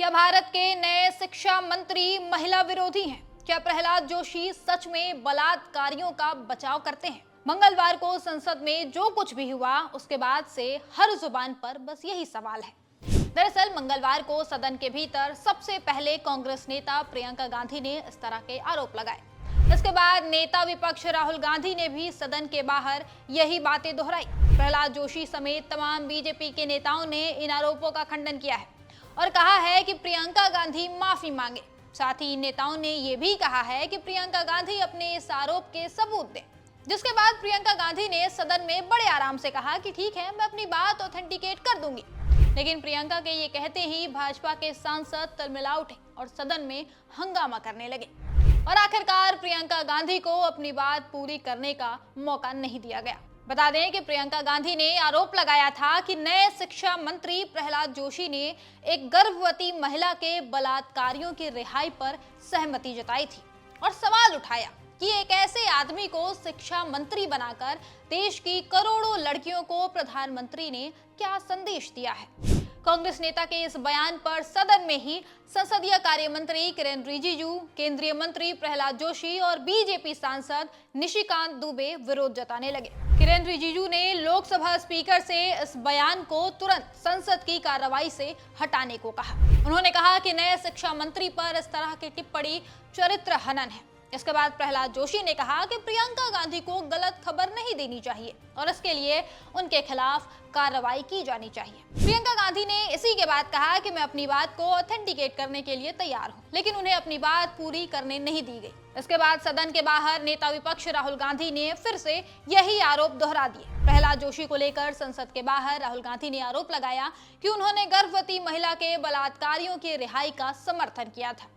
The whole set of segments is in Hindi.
क्या भारत के नए शिक्षा मंत्री महिला विरोधी हैं? क्या प्रहलाद जोशी सच में बलात्कारियों का बचाव करते हैं? मंगलवार को संसद में जो कुछ भी हुआ उसके बाद से हर जुबान पर बस यही सवाल है। दरअसल मंगलवार को सदन के भीतर सबसे पहले कांग्रेस नेता प्रियंका गांधी ने इस तरह के आरोप लगाए। इसके बाद नेता विपक्ष राहुल गांधी ने भी सदन के बाहर यही बातें दोहराई। प्रहलाद जोशी समेत तमाम बीजेपी के नेताओं ने इन आरोपों का खंडन किया है और कहा है कि प्रियंका गांधी माफी मांगे। साथ ही नेताओं ने यह भी कहा है कि प्रियंका गांधी अपने इस आरोप के सबूत दें। जिसके बाद प्रियंका गांधी ने सदन में बड़े आराम से कहा कि ठीक है, मैं अपनी बात ऑथेंटिकेट कर दूंगी। लेकिन प्रियंका के ये कहते ही भाजपा के सांसद तिलमिला उठे और सदन में हंगामा करने लगे और आखिरकार प्रियंका गांधी को अपनी बात पूरी करने का मौका नहीं दिया गया। बता दें कि प्रियंका गांधी ने आरोप लगाया था कि नए शिक्षा मंत्री प्रहलाद जोशी ने एक गर्भवती महिला के बलात्कारियों की रिहाई पर सहमति जताई थी और सवाल उठाया कि एक ऐसे आदमी को शिक्षा मंत्री बनाकर देश की करोड़ों लड़कियों को प्रधानमंत्री ने क्या संदेश दिया है। कांग्रेस नेता के इस बयान पर सदन में ही संसदीय कार्य मंत्री किरेन रिजिजू, केंद्रीय मंत्री प्रहलाद जोशी और बीजेपी सांसद निशिकांत दुबे विरोध जताने लगे। किरेन रिजिजू ने लोकसभा स्पीकर से इस बयान को तुरंत संसद की कार्रवाई से हटाने को कहा। उन्होंने कहा कि नए शिक्षा मंत्री पर इस तरह की टिप्पणी चरित्र हनन है। इसके बाद प्रहलाद जोशी ने कहा कि प्रियंका गांधी को गलत खबर नहीं देनी चाहिए और इसके लिए उनके खिलाफ कार्रवाई की जानी चाहिए। प्रियंका गांधी ने इसी के बाद कहा कि मैं अपनी बात को ऑथेंटिकेट करने के लिए तैयार हूं, लेकिन उन्हें अपनी बात पूरी करने नहीं दी गई। इसके बाद सदन के बाहर नेता विपक्ष राहुल गांधी ने फिर से यही आरोप दोहरा दिए। प्रहलाद जोशी को लेकर संसद के बाहर राहुल गांधी ने आरोप लगाया कि उन्होंने गर्भवती महिला के बलात्कारियों की रिहाई का समर्थन किया था।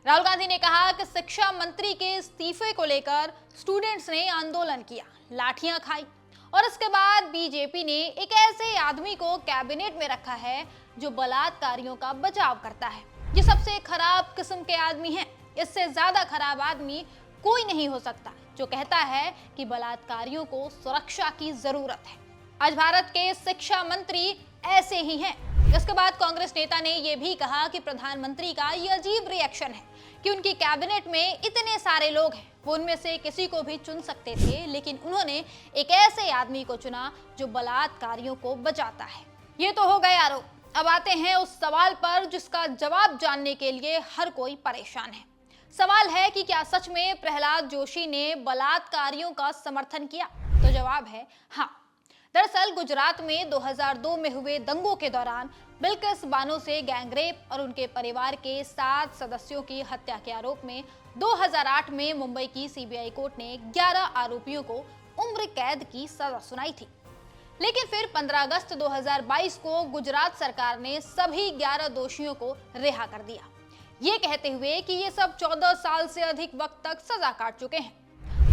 राहुल गांधी ने कहा कि शिक्षा मंत्री के इस्तीफे को लेकर स्टूडेंट्स ने आंदोलन किया, लाठियां खाई और इसके बाद बीजेपी ने एक ऐसे आदमी को कैबिनेट में रखा है जो बलात्कारियों का बचाव करता है। ये सबसे खराब किस्म के आदमी हैं। इससे ज्यादा खराब आदमी कोई नहीं हो सकता जो कहता है कि बलात्कारियों को सुरक्षा की जरूरत है। आज भारत के शिक्षा मंत्री ऐसे ही हैं। इसके बाद कांग्रेस नेता ने यह भी कहा कि प्रधानमंत्री का ये अजीब रिएक्शन है कि उनकी कैबिनेट में इतने सारे लोग हैं, वो उनमें से किसी को भी चुन सकते थे, लेकिन उन्होंने एक ऐसे आदमी को चुना जो बलात्कारियों को बचाता है। ये तो हो गए आरोप। अब आते हैं उस सवाल पर जिसका जवाब जानने के लिए हर कोई परेशान है। सवाल है कि क्या सच में प्रहलाद जोशी ने बलात्कारियों का समर्थन किया? तो जवाब है हाँ। दरअसल गुजरात में 2002 में हुए दंगों के दौरान बिल्किस बानो से गैंगरेप और उनके परिवार के 7 सदस्यों की हत्या के आरोप में 2008 में मुंबई की सीबीआई कोर्ट ने 11 आरोपियों को उम्र कैद की सजा सुनाई थी। लेकिन फिर 15 अगस्त 2022 को गुजरात सरकार ने सभी 11 दोषियों को रिहा कर दिया, ये कहते हुए कि ये सब 14 साल से अधिक वक्त तक सजा काट चुके हैं।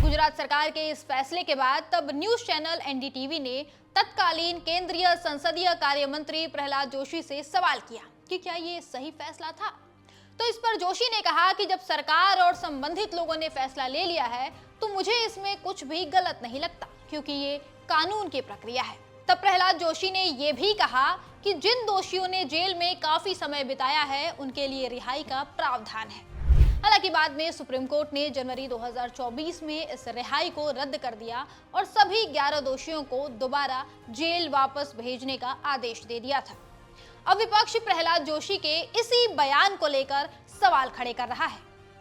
गुजरात सरकार के इस फैसले के बाद तब न्यूज चैनल एनडीटीवी ने तत्कालीन केंद्रीय संसदीय कार्य मंत्री प्रहलाद जोशी से सवाल किया कि क्या ये सही फैसला था। तो इस पर जोशी ने कहा कि जब सरकार और संबंधित लोगों ने फैसला ले लिया है तो मुझे इसमें कुछ भी गलत नहीं लगता, क्योंकि ये कानून की प्रक्रिया है। तब प्रहलाद जोशी ने यह भी कहा कि जिन दोषियों ने जेल में काफी समय बिताया है उनके लिए रिहाई का प्रावधान है। हालांकि बाद में सुप्रीम कोर्ट ने जनवरी 2024 में इस रिहाई को रद्द कर दिया और सभी 11 दोषियों को दोबारा जेल वापस भेजने का आदेश दे दिया था। अब विपक्ष प्रहलाद जोशी के इसी बयान को लेकर सवाल खड़े कर रहा है।